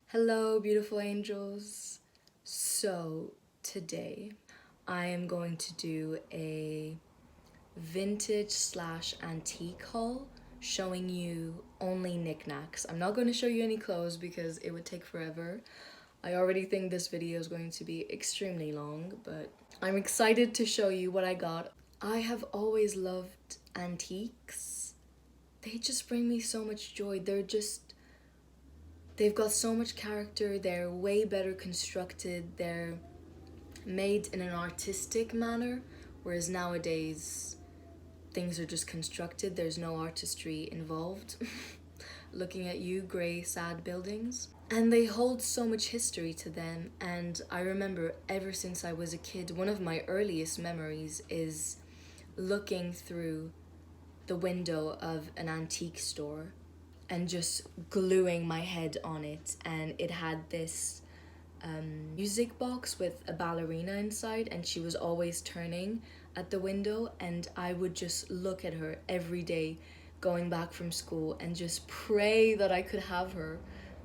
Hello, beautiful angels. So, today I am going to do a vintage slash antique haul showing you only knickknacks. I'm not going to show you any clothes because it would take forever. I already think this video is going to be extremely long, but I'm excited to show you what I got. I have always loved antiques. They just bring me so much joy. They've got so much character, they're way better constructed, they're made in an artistic manner, whereas nowadays things are just constructed, there's no artistry involved. Looking at you, grey, sad buildings. And they hold so much history to them, and I remember ever since I was a kid, one of my earliest memories is looking through the window of an antique store and just gluing my head on it, and it had this music box with a ballerina inside, and she was always turning at the window, and I would just look at her every day going back from school and just pray that I could have her,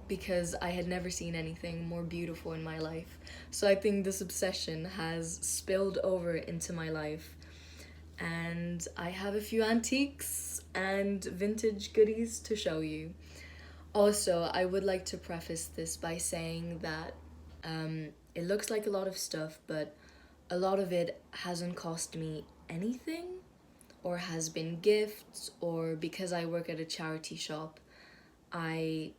because I had never seen anything more beautiful in my life. So I think this obsession has spilled over into my life, and I have a few antiques and vintage goodies to show you. Also, I would like to preface this by saying that it looks like a lot of stuff, but a lot of it hasn't cost me anything, or has been gifts, or because I work at a charity shop, I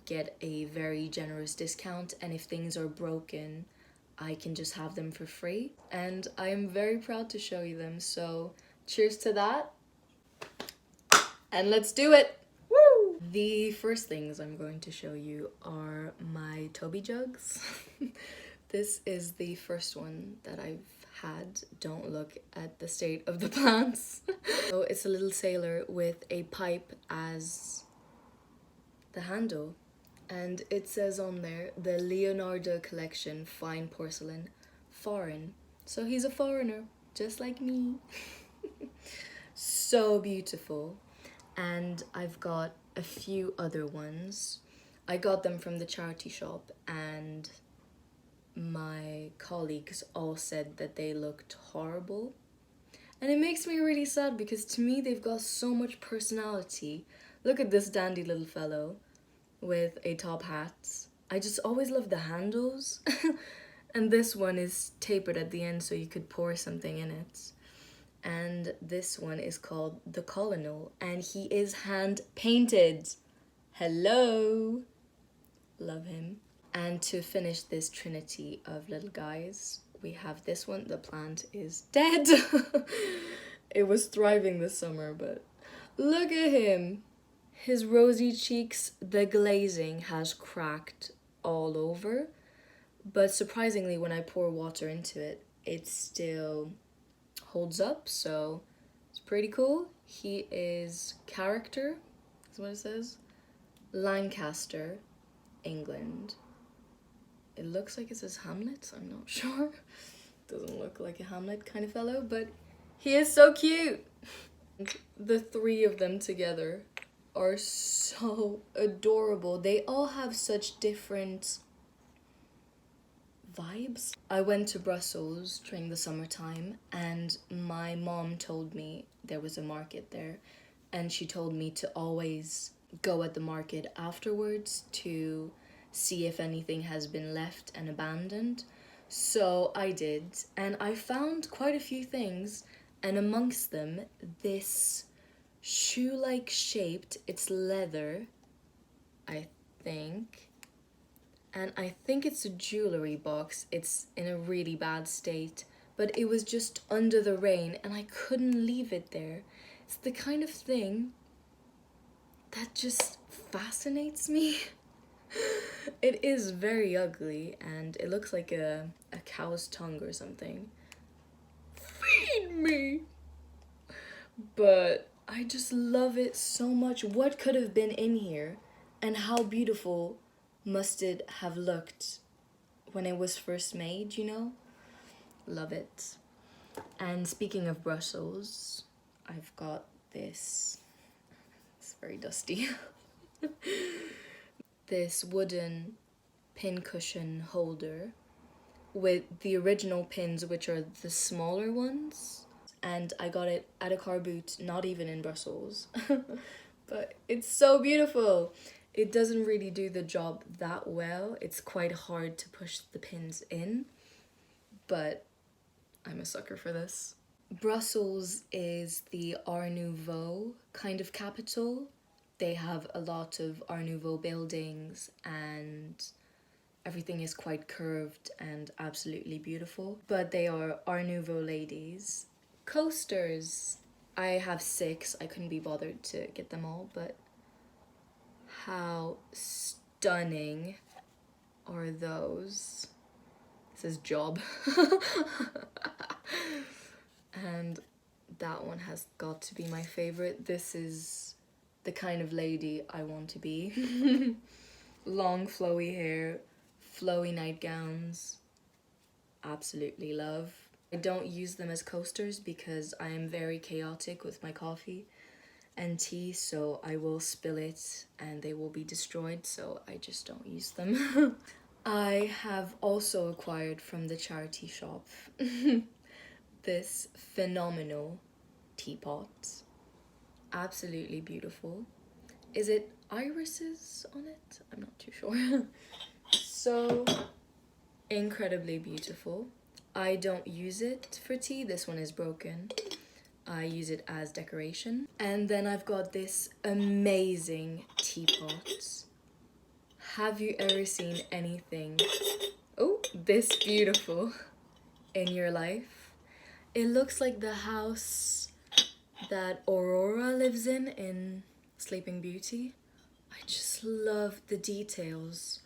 get a very generous discount, and if things are broken, I can just have them for free, and I am very proud to show you them. So cheers to that, and let's do it. Woo! The first things I'm going to show you are my Toby jugs. This is the first one that I've had. Don't look at the state of the plants. So it's a little sailor with a pipe as the handle, and it says on there, the Leonardo collection, fine porcelain, foreign. So he's a foreigner, just like me. So beautiful. And I've got a few other ones. I got them from the charity shop, and my colleagues all said that they looked horrible. And it makes me really sad, because to me they've got so much personality. Look at this dandy little fellow with a top hat. I just always love the handles. And this one is tapered at the end so you could pour something in it. And this one is called the Colonel, and he is hand painted. Hello! Love him. And to finish this trinity of little guys, we have this one. The plant is dead. It was thriving this summer, but look at him. His rosy cheeks, the glazing has cracked all over, but surprisingly when I pour water into it, it still holds up, so it's pretty cool. He is character, is what it says, Lancaster, England. It looks like it says Hamlet, I'm not sure. Doesn't look like a Hamlet kind of fellow, but he is so cute. The three of them together are so adorable. They all have such different vibes. I went to Brussels during the summertime, and my mom told me there was a market there, and she told me to always go at the market afterwards to see if anything has been left and abandoned. So I did, and I found quite a few things, and amongst them this shoe-like shaped, it's leather, I think, and I think it's a jewelry box. It's in a really bad state, but it was just under the rain and I couldn't leave it there. It's the kind of thing that just fascinates me. It is very ugly, and it looks like a cow's tongue or something. Feed me! But I just love it so much. What could have been in here, and how beautiful must it have looked when it was first made, you know? Love it. And speaking of Brussels, I've got this, it's very dusty, this wooden pin cushion holder with the original pins, which are the smaller ones. And I got it at a car boot, not even in Brussels. But it's so beautiful. It doesn't really do the job that well. It's quite hard to push the pins in, but I'm a sucker for this. Brussels is the Art Nouveau kind of capital. They have a lot of Art Nouveau buildings and everything is quite curved and absolutely beautiful. But they are Art Nouveau ladies. Coasters. I have 6. I couldn't be bothered to get them all, but how stunning are those? This is job. And that one has got to be my favorite. This is the kind of lady I want to be. Long flowy hair, flowy nightgowns, absolutely love. I don't use them as coasters because I am very chaotic with my coffee and tea, so I will spill it and they will be destroyed, so I just don't use them. I have also acquired from the charity shop this phenomenal teapot. Absolutely beautiful. Is it irises on it? I'm not too sure. So incredibly beautiful. I don't use it for tea. This one is broken. I use it as decoration. And then I've got this amazing teapot. Have you ever seen anything, oh, this beautiful in your life? It looks like the house that Aurora lives in Sleeping Beauty. I just love the details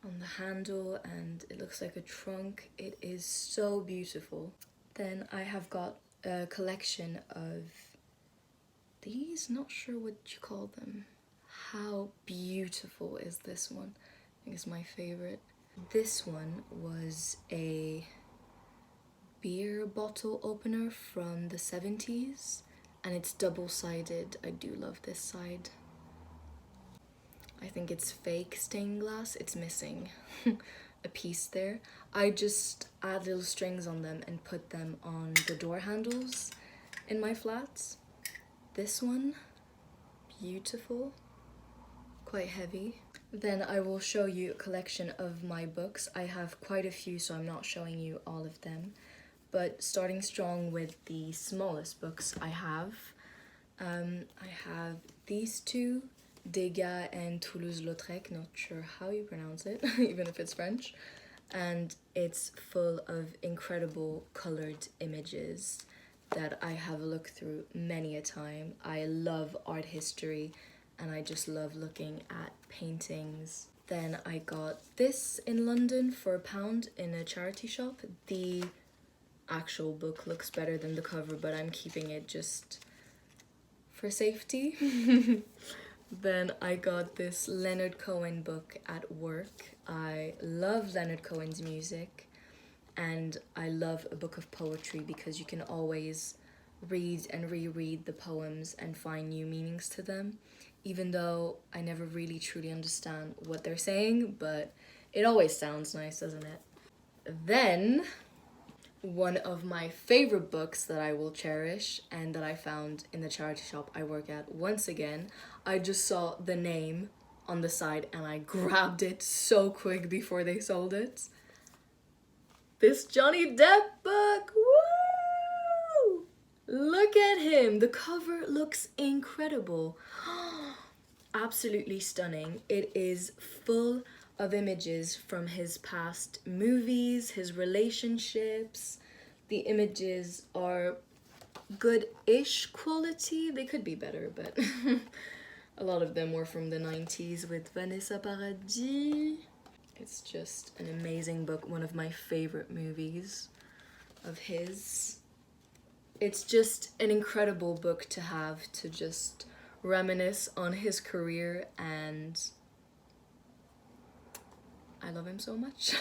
on the handle, and it looks like a trunk. It is so beautiful. Then I have got a collection of these, not sure what you call them. How beautiful is this one? I think it's my favorite. This one was a beer bottle opener from the 70s, and it's double-sided. I do love this side. I think it's fake stained glass. It's missing a piece there. I just add little strings on them and put them on the door handles in my flats. This one, beautiful, quite heavy. Then I will show you a collection of my books. I have quite a few, so I'm not showing you all of them. But starting strong with the smallest books I have these two, Degas and Toulouse-Lautrec, not sure how you pronounce it, even if it's French. And it's full of incredible colored images that I have looked through many a time. I love art history and I just love looking at paintings. Then I got this in London for £1 in a charity shop. The actual book looks better than the cover, but I'm keeping it just for safety. Then I got this Leonard Cohen book at work. I love Leonard Cohen's music, and I love a book of poetry because you can always read and reread the poems and find new meanings to them, even though I never really truly understand what they're saying, but it always sounds nice, doesn't it? Then one of my favorite books that I will cherish and that I found in the charity shop I work at. Once again, I just saw the name on the side and I grabbed it so quick before they sold it. This Johnny Depp book, woo! Look at him, the cover looks incredible. Absolutely stunning. It is full of images from his past movies, his relationships. The images are good-ish quality. They could be better, but a lot of them were from the 90s with Vanessa Paradis. It's just an amazing book, one of my favorite movies of his. It's just an incredible book to have to just reminisce on his career, and I love him so much.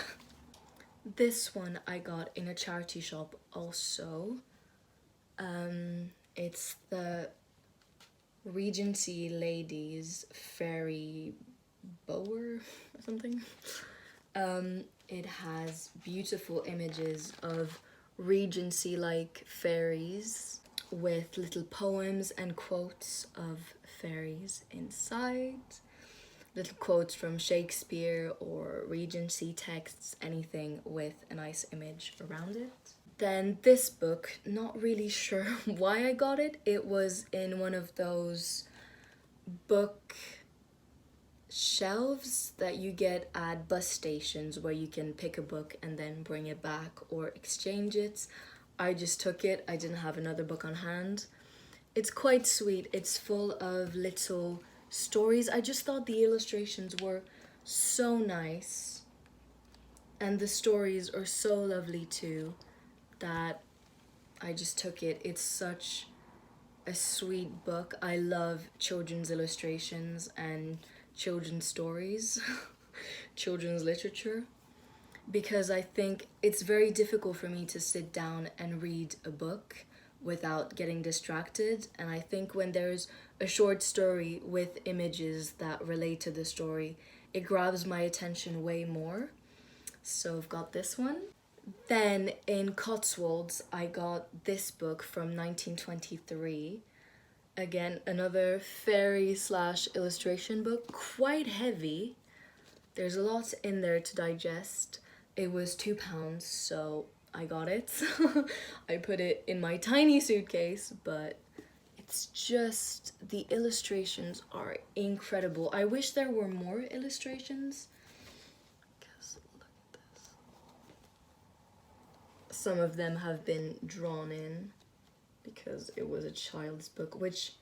This one I got in a charity shop also. It's the Regency Ladies Fairy Bower or something. It has beautiful images of Regency-like fairies with little poems and quotes of fairies inside. Little quotes from Shakespeare or Regency texts, anything with a nice image around it. Then this book, not really sure why I got it. It was in one of those book shelves that you get at bus stations where you can pick a book and then bring it back or exchange it. I just took it. I didn't have another book on hand. It's quite sweet. It's full of little stories. I just thought the illustrations were so nice and the stories are so lovely too that I just took it. It's such a sweet book. I love children's illustrations and children's stories, children's literature, because I think it's very difficult for me to sit down and read a book without getting distracted. And I think when there's a short story with images that relate to the story, it grabs my attention way more. So I've got this one. Then in Cotswolds, I got this book from 1923. Again, another fairy / illustration book, quite heavy. There's a lot in there to digest. It was £2, so I got it. I put it in my tiny suitcase, but it's just, the illustrations are incredible. I wish there were more illustrations, because look at this. Some of them have been drawn in because it was a child's book, which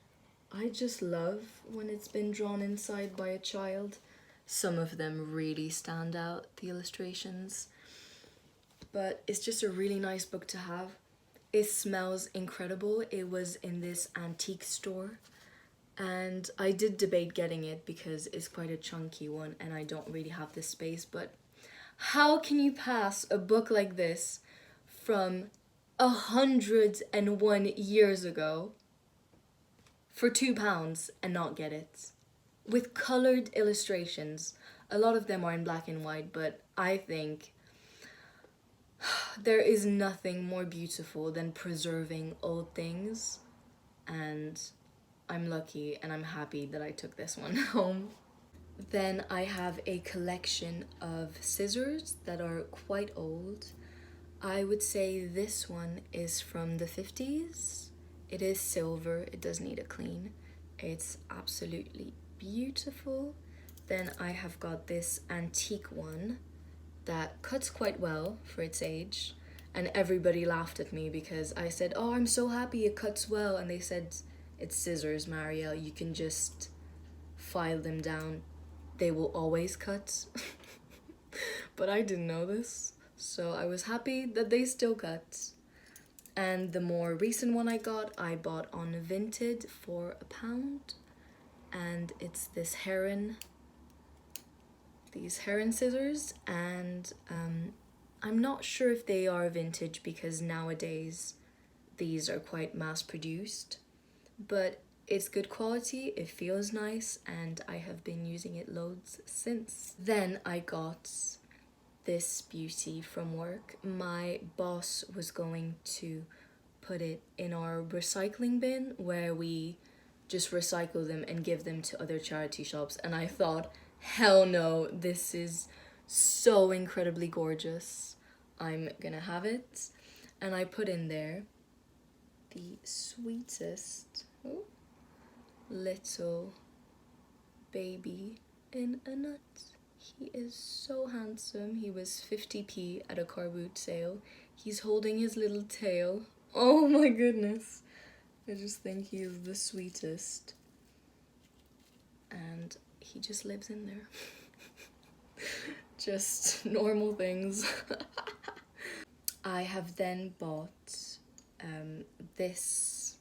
I just love when it's been drawn inside by a child. Some of them really stand out, the illustrations. But it's just a really nice book to have. It smells incredible. It was in this antique store. And I did debate getting it because it's quite a chunky one and I don't really have the space. But how can you pass a book like this from 101 years ago for £2 and not get it? With coloured illustrations. A lot of them are in black and white, but I think there is nothing more beautiful than preserving old things, and I'm lucky and I'm happy that I took this one home. Then I have a collection of scissors that are quite old. I would say this one is from the 50s. It is silver, it does need a clean. It's absolutely beautiful. Then I have got this antique one that cuts quite well for its age, and everybody laughed at me because I said, oh, I'm so happy it cuts well, and they said, it's scissors, Marielle, you can just file them down, they will always cut. But I didn't know this, so I was happy that they still cut. And the more recent one I bought on Vinted for £1, and it's this heron, these heron scissors, and I'm not sure if they are vintage because nowadays these are quite mass produced, but it's good quality, it feels nice, and I have been using it loads since. Then I got this beauty from work. My boss was going to put it in our recycling bin where we just recycle them and give them to other charity shops, and I thought, hell no, this is so incredibly gorgeous, I'm gonna have it. And I put in there the sweetest little baby in a nut. He is so handsome. He was 50p at a car boot sale. He's holding his little tail. Oh my goodness. I just think he is the sweetest. And he just lives in there. Just normal things. I have then bought this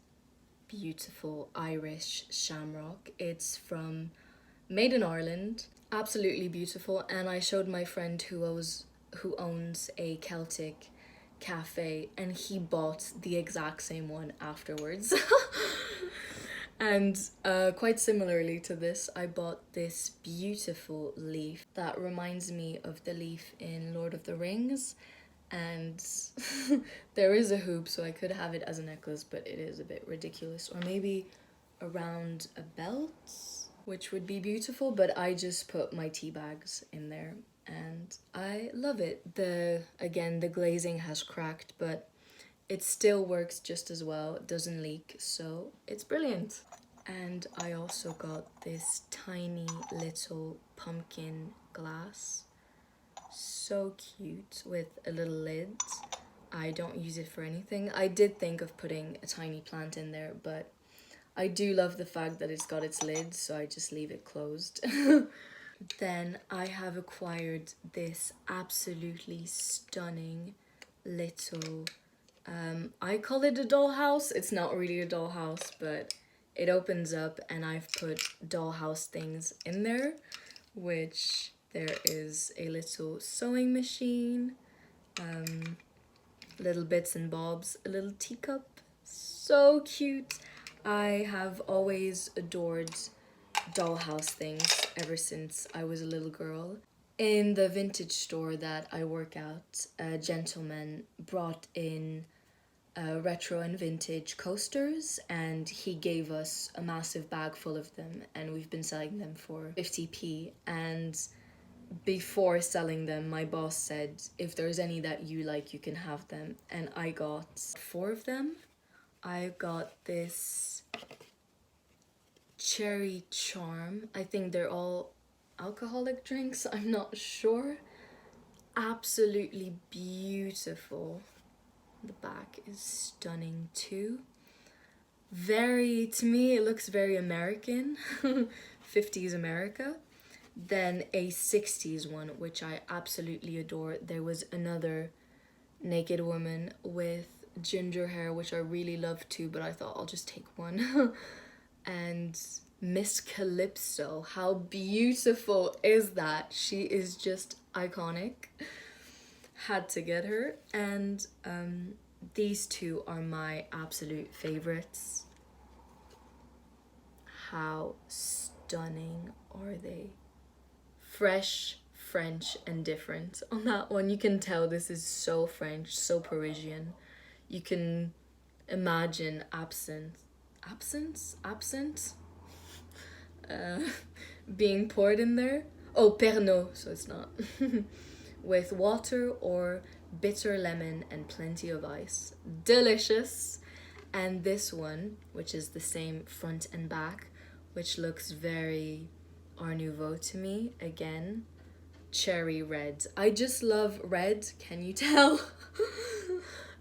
beautiful Irish shamrock. It's made in Ireland. Absolutely beautiful, and I showed my friend who owns a Celtic cafe, and he bought the exact same one afterwards. And quite similarly to this, I bought this beautiful leaf that reminds me of the leaf in Lord of the Rings. And there is a hoop, so I could have it as a necklace, but it is a bit ridiculous. Or maybe around a belt, which would be beautiful, but I just put my tea bags in there and I love it. Again, the glazing has cracked, but it still works just as well. It doesn't leak, so it's brilliant. And I also got this tiny little pumpkin glass. So cute, with a little lid. I don't use it for anything. I did think of putting a tiny plant in there, but I do love the fact that it's got its lid, so I just leave it closed. Then I have acquired this absolutely stunning little, I call it a dollhouse. It's not really a dollhouse, but it opens up and I've put dollhouse things in there, which there is a little sewing machine, little bits and bobs, a little teacup. So cute. I have always adored dollhouse things ever since I was a little girl. In the vintage store that I work at, a gentleman brought in retro and vintage coasters, and he gave us a massive bag full of them, and we've been selling them for 50p. And before selling them, my boss said, if there's any that you like, you can have them. And I got 4 of them. I got this cherry charm. I think they're all alcoholic drinks, I'm not sure. Absolutely beautiful. The back is stunning too. To me, it looks very American, 50s America. Then a 60s one, which I absolutely adore. There was another naked woman with ginger hair, which I really love too, but I thought I'll just take one. And Miss Calypso, how beautiful is that? She is just iconic. Had to get her. And these two are my absolute favorites. How stunning are they? Fresh, French, and different. On that one, you can tell this is so French, so Parisian. You can imagine absinthe being poured in there. Oh, Pernod, so it's not. With water or bitter lemon and plenty of ice. Delicious. And this one, which is the same front and back, which looks very Art Nouveau to me. Again, cherry red. I just love red, can you tell?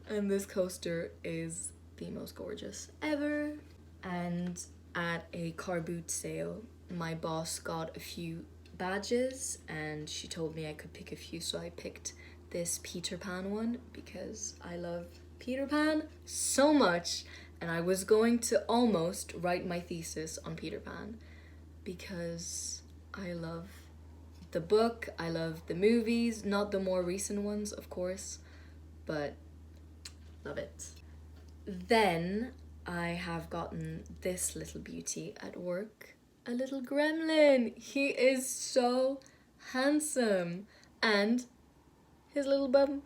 And this coaster is the most gorgeous ever. And at a car boot sale, my boss got a few badges and she told me I could pick a few, so I picked this Peter Pan one because I love Peter Pan so much, and I was going to almost write my thesis on Peter Pan because I love the book, I love the movies, not the more recent ones of course, but love it. Then I have gotten this little beauty at work, a little gremlin. He is so handsome, and his little bum.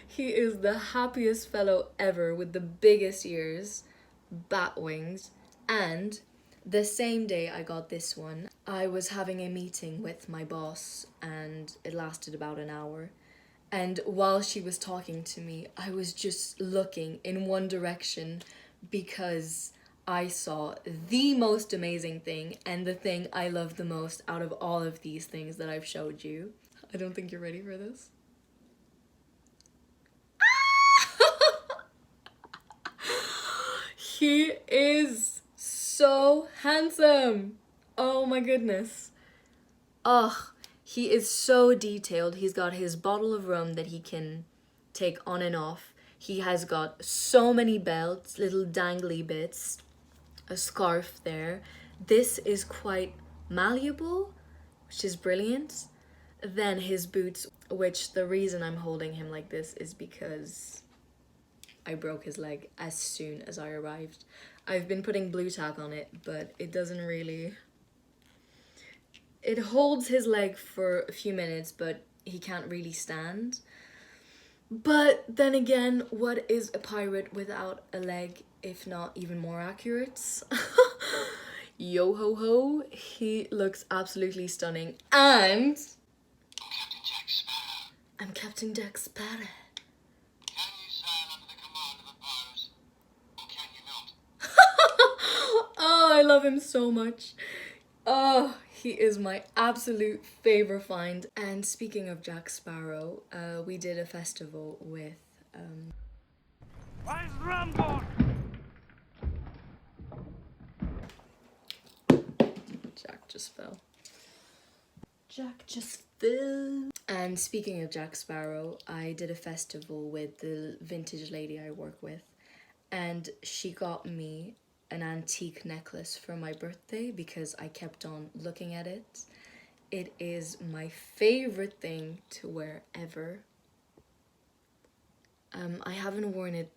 He is the happiest fellow ever with the biggest ears, bat wings, and the same day I got this one, I was having a meeting with my boss and it lasted about an hour. And while she was talking to me, I was just looking in one direction because I saw the most amazing thing and the thing I love the most out of all of these things that I've showed you. I don't think you're ready for this. He is so handsome. Oh my goodness. Ugh. He is so detailed. He's got his bottle of rum that he can take on and off. He has got so many belts, little dangly bits, a scarf there. This is quite malleable, which is brilliant. Then his boots, which the reason I'm holding him like this is because I broke his leg as soon as I arrived. I've been putting blue tack on it, but it doesn't really... It holds his leg for a few minutes, but he can't really stand. But then again, what is a pirate without a leg, if not even more accurate? Yo ho ho, he looks absolutely stunning. And I'm Captain Jack Sparrow. Can you sail under the command of a pirate, or can you not? Oh, I love him so much. Oh, he is my absolute favorite find. And speaking of Jack Sparrow, we did a festival with Where's the rum gone? Jack just fell. Jack just fell. And speaking of Jack Sparrow, I did a festival with the vintage lady I work with, and she got me an antique necklace for my birthday because I kept on looking at it. It is my favorite thing to wear ever. I haven't worn it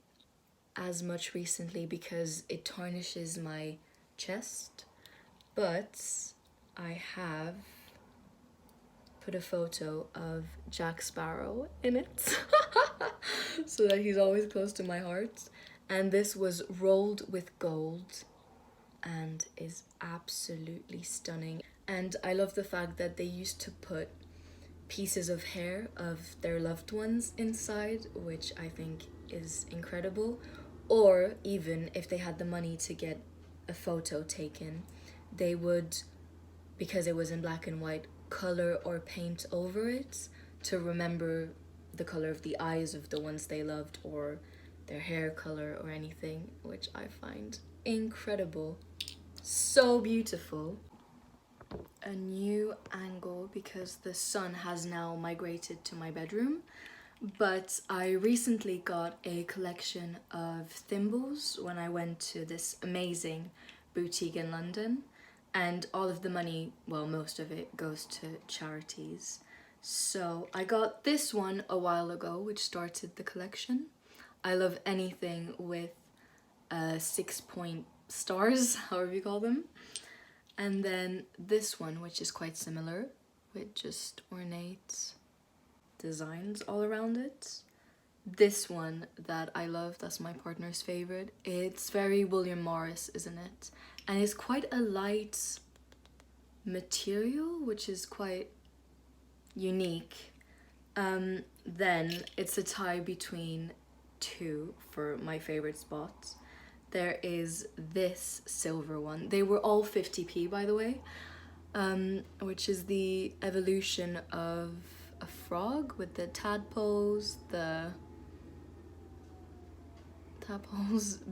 as much recently because it tarnishes my chest, but I have put a photo of Jack Sparrow in it so that he's always close to my heart. And this was rolled with gold and is absolutely stunning. And I love the fact that they used to put pieces of hair of their loved ones inside, which I think is incredible. Or even if they had the money to get a photo taken, they would, because it was in black and white, color or paint over it to remember the color of the eyes of the ones they loved, or their hair color or anything, which I find incredible. So beautiful. A new angle because the sun has now migrated to my bedroom, but I recently got a collection of thimbles when I went to this amazing boutique in London, and all of the money, well, most of it goes to charities. So I got this one a while ago, which started the collection. I love anything with 6-point stars, however you call them. And then this one, which is quite similar, with just ornate designs all around it. This one that I love, that's my partner's favorite. It's very William Morris, isn't it? And it's quite a light material, which is quite unique. Then it's a tie between two for my favorite spots. There is this silver one. They were all 50p, by the way, which is the evolution of a frog with the tadpoles,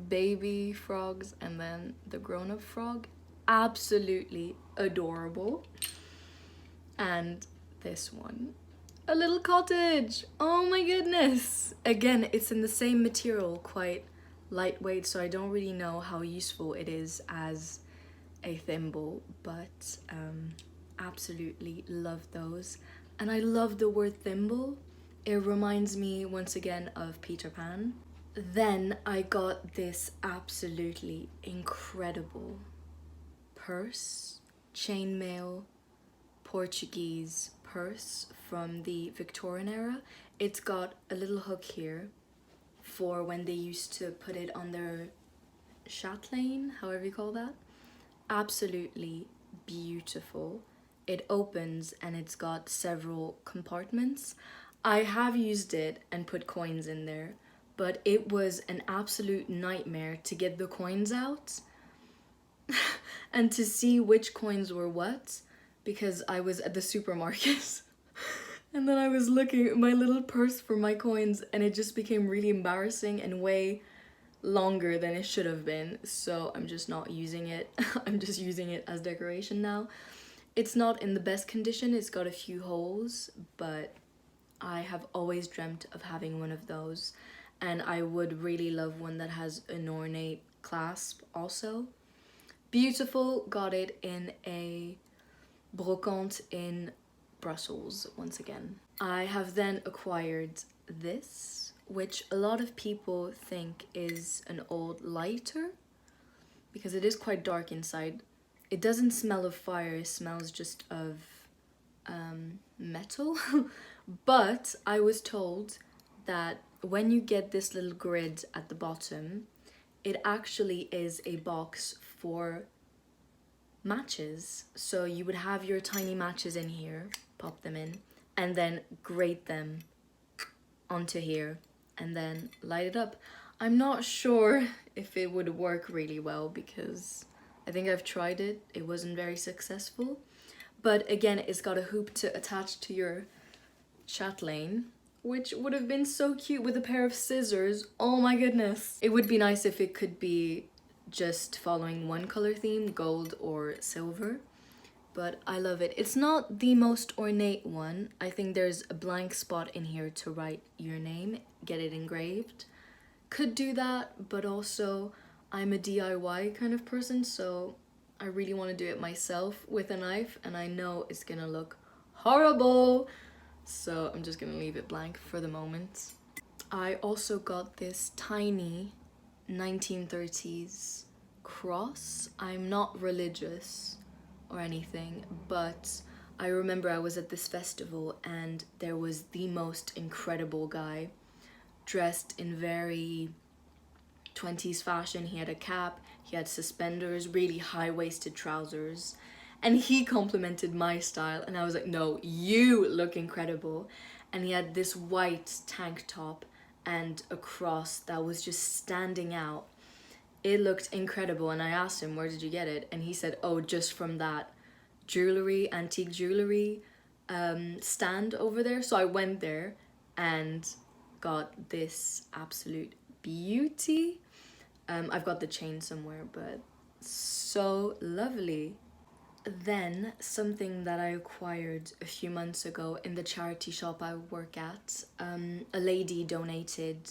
baby frogs, and then the grown-up frog. Absolutely adorable. And this one, a little cottage. Oh my goodness. Again, it's in the same material, quite lightweight, so I don't really know how useful it is as a thimble, but absolutely love those. And I love the word thimble. It reminds me once again of Peter Pan. Then I got this absolutely incredible purse, chainmail Portuguese purse from the Victorian era. It's got a little hook here for when they used to put it on their chatelaine, however you call that. Absolutely beautiful. It opens and it's got several compartments. I have used it and put coins in there, but it was an absolute nightmare to get the coins out and to see which coins were what, because I was at the supermarket and then I was looking at my little purse for my coins, and it just became really embarrassing and way longer than it should have been, so I'm just not using it. I'm just using it as decoration now. It's not in the best condition, it's got a few holes, but I have always dreamt of having one of those, and I would really love one that has an ornate clasp also. Beautiful. Got it in a brocante in Brussels once again. I have then acquired this, which a lot of people think is an old lighter because it is quite dark inside. It doesn't smell of fire, it smells just of metal. But I was told that when you get this little grid at the bottom, it actually is a box for matches. So you would have your tiny matches in here, pop them in, and then grate them onto here and then light it up. I'm not sure if it would work really well because I think I've tried it. It wasn't very successful. But again, it's got a hoop to attach to your chatelaine, which would have been so cute with a pair of scissors. Oh my goodness. It would be nice if it could be just following one color theme, gold or silver. But I love it. It's not the most ornate one. I think there's a blank spot in here to write your name, get it engraved. Could do that, but also I'm a DIY kind of person, so I really want to do it myself with a knife, and I know it's gonna look horrible. So I'm just gonna leave it blank for the moment. I also got this tiny 1930s cross. I'm not religious or anything, but I remember I was at this festival and there was the most incredible guy dressed in very 20s fashion. He had a cap, he had suspenders, really high-waisted trousers, and he complimented my style, and I was like, no, you look incredible. And he had this white tank top and a cross that was just standing out. It looked incredible, and I asked him, where did you get it? And he said, oh, just from that jewelry, antique jewelry stand over there. So I went there and got this absolute beauty. I've got the chain somewhere, but so lovely. Then something that I acquired a few months ago in the charity shop I work at, a lady donated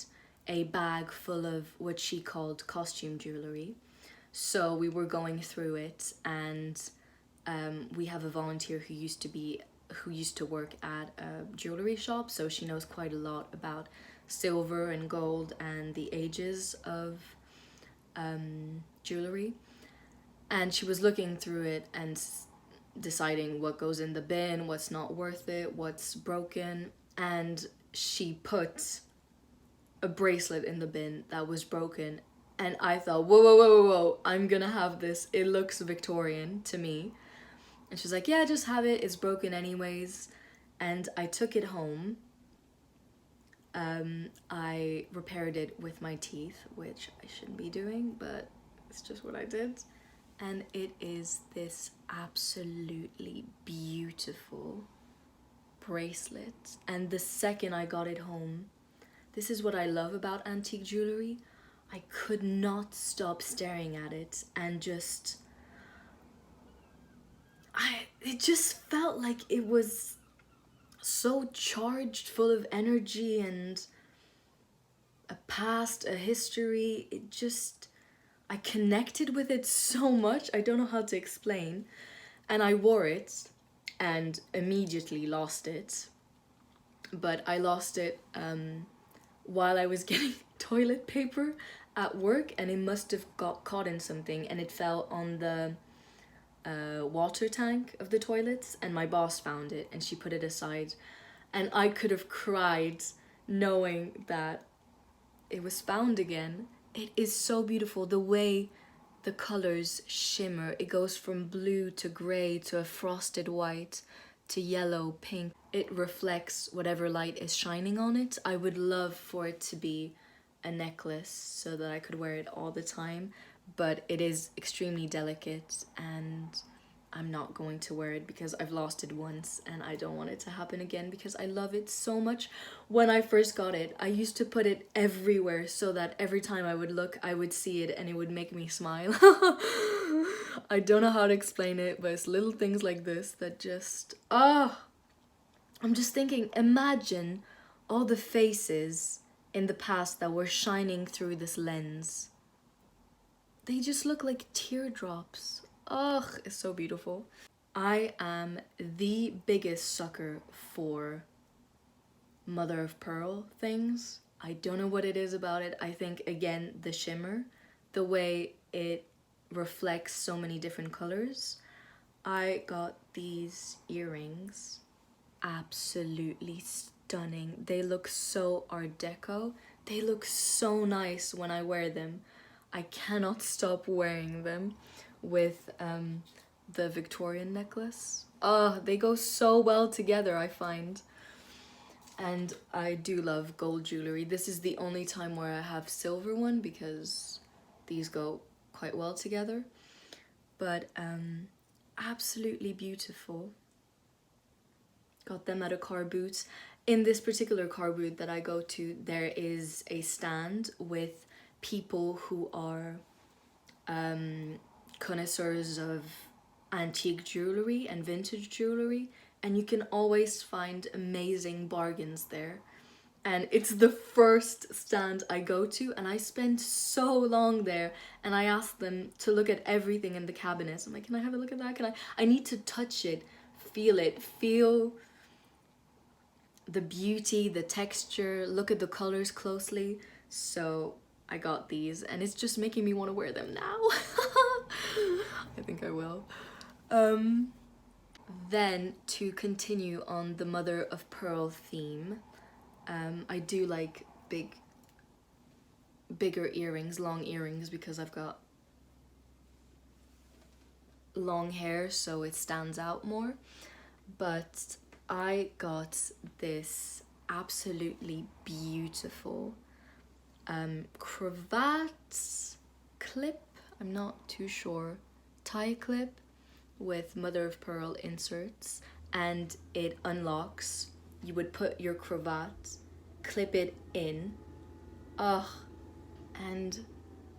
a bag full of what she called costume jewelry. So we were going through it, and we have a volunteer who used to work at a jewelry shop, so she knows quite a lot about silver and gold and the ages of jewelry. And she was looking through it and deciding what goes in the bin, what's not worth it, what's broken. And she put a bracelet in the bin that was broken. And I thought, whoa, whoa, whoa, whoa, whoa, I'm gonna have this. It looks Victorian to me. And she's like, yeah, just have it. It's broken anyways. And I took it home. I repaired it with my teeth, which I shouldn't be doing, but it's just what I did. And it is this absolutely beautiful bracelet. And the second I got it home, this is what I love about antique jewelry. I could not stop staring at it and it just felt like it was so charged, full of energy and a past, a history. I connected with it so much, I don't know how to explain. And I wore it and immediately lost it. But I lost it while I was getting toilet paper at work, and it must have got caught in something, and it fell on the water tank of the toilets, and my boss found it and she put it aside. And I could have cried knowing that it was found again. It is so beautiful, the way the colors shimmer. It goes from blue to grey to a frosted white to yellow, pink. It reflects whatever light is shining on it. I would love for it to be a necklace so that I could wear it all the time, but it is extremely delicate and I'm not going to wear it because I've lost it once and I don't want it to happen again because I love it so much. When I first got it, I used to put it everywhere so that every time I would look, I would see it and it would make me smile. I don't know how to explain it, but it's little things like this that just, I'm just thinking, imagine all the faces in the past that were shining through this lens. They just look like teardrops. Ugh, it's so beautiful. I am the biggest sucker for mother of pearl things. I don't know what it is about it. I think, again, the shimmer, the way it reflects so many different colors. I got these earrings, absolutely stunning. They look so art deco. They look so nice when I wear them. I cannot stop wearing them with the Victorian necklace. Oh, they go so well together, I find. And I do love gold jewelry. This is the only time where I have silver one because these go quite well together. But absolutely beautiful. Got them at a car boot. In this particular car boot that I go to, there is a stand with people who are connoisseurs of antique jewelry and vintage jewelry, and you can always find amazing bargains there. And it's the first stand I go to, and I spend so long there, and I ask them to look at everything in the cabinets. I'm like, can I have a look at that? I need to touch it, feel the beauty, the texture, look at the colors closely. So I got these, and it's just making me want to wear them now. I think I will. Then to continue on the mother of pearl theme, I do like bigger earrings, long earrings, because I've got long hair, so it stands out more. But I got this absolutely beautiful cravat clip, I'm not too sure, tie clip with mother of pearl inserts, and it unlocks. You would put your cravat, clip it in, and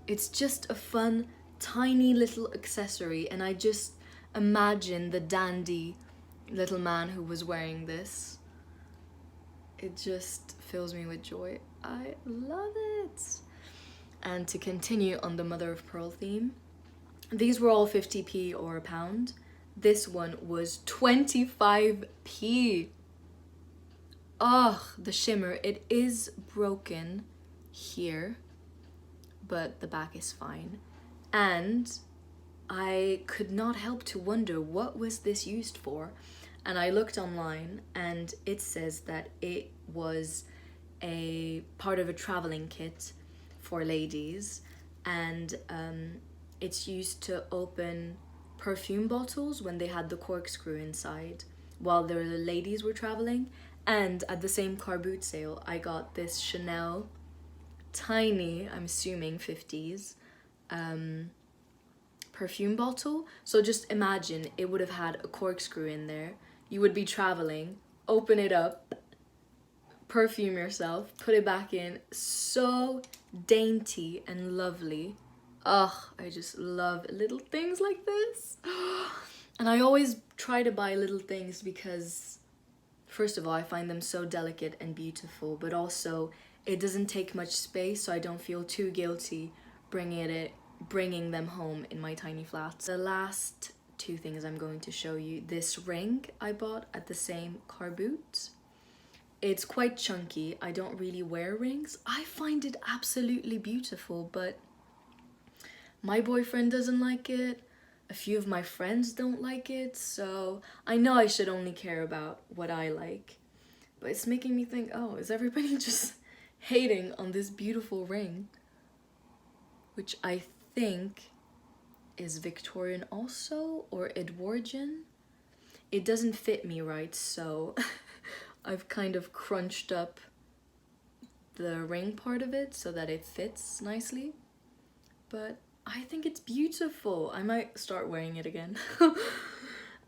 it's just a fun tiny little accessory, and I just imagine the dandy little man who was wearing this. It just fills me with joy. I love it. And to continue on the mother of pearl theme, these were all 50p or a pound. This one was 25p. Oh, the shimmer. It is broken here, but the back is fine. And I could not help to wonder, what was this used for? And I looked online, and it says that it was a part of a traveling kit for ladies, and it's used to open perfume bottles when they had the corkscrew inside while the ladies were traveling. And at the same car boot sale, I got this Chanel tiny, I'm assuming 50s, perfume bottle. So just imagine, it would have had a corkscrew in there. You would be traveling, open it up, perfume yourself, put it back in. So dainty and lovely. Ugh, I just love little things like this. And I always try to buy little things because, first of all, I find them so delicate and beautiful, but also it doesn't take much space, so I don't feel too guilty bringing them home in my tiny flat. The last two things I'm going to show you. This ring I bought at the same car boot. It's quite chunky. I don't really wear rings. I find it absolutely beautiful, but my boyfriend doesn't like it. A few of my friends don't like it, so I know I should only care about what I like. But it's making me think, oh, is everybody just hating on this beautiful ring? Which I think is Victorian also, or Edwardian. It doesn't fit me right, so I've kind of crunched up the ring part of it so that it fits nicely. But I think it's beautiful. I might start wearing it again.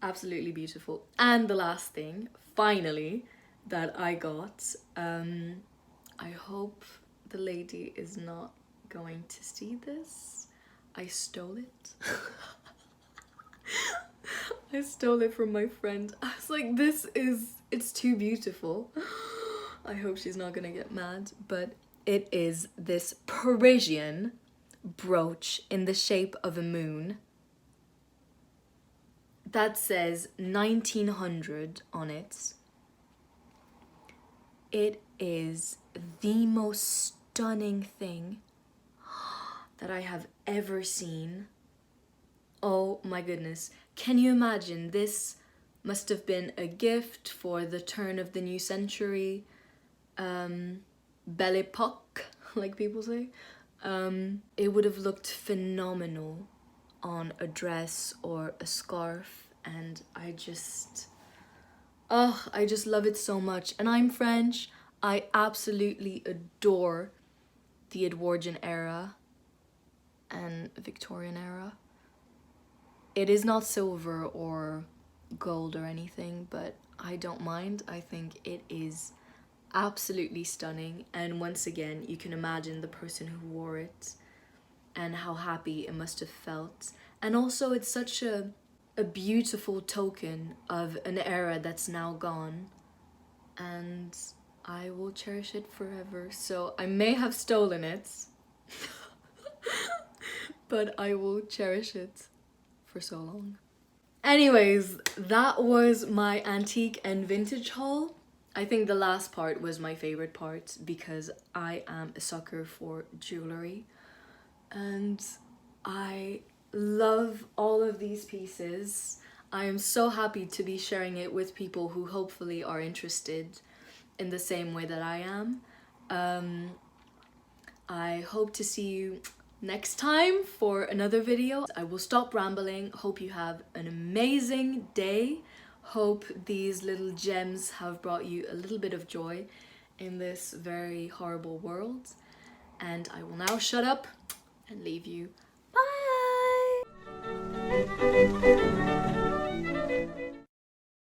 Absolutely beautiful. And the last thing, finally, that I got, I hope the lady is not going to see this. I stole it. I stole it from my friend. I was like, it's too beautiful. I hope she's not gonna get mad, but it is this Parisian brooch in the shape of a moon. that says 1900 on it. It is the most stunning thing that I have ever seen. Oh my goodness. Can you imagine? This must have been a gift for the turn of the new century. Belle Epoque, like people say. It would have looked phenomenal on a dress or a scarf, and I just love it so much. And I'm French. I absolutely adore the Edwardian era and Victorian era. It is not silver or gold or anything, but I don't mind. I think it is absolutely stunning, and once again you can imagine the person who wore it and how happy it must have felt. And also it's such a beautiful token of an era that's now gone, and I will cherish it forever. So I may have stolen it but I will cherish it for so long. Anyways, that was my antique and vintage haul. I think the last part was my favorite part because I am a sucker for jewelry and I love all of these pieces. I am so happy to be sharing it with people who hopefully are interested in the same way that I am. I hope to see you next time for another video. I will stop rambling. Hope you have an amazing day. Hope these little gems have brought you a little bit of joy in this very horrible world. And I will now shut up and leave you. Bye!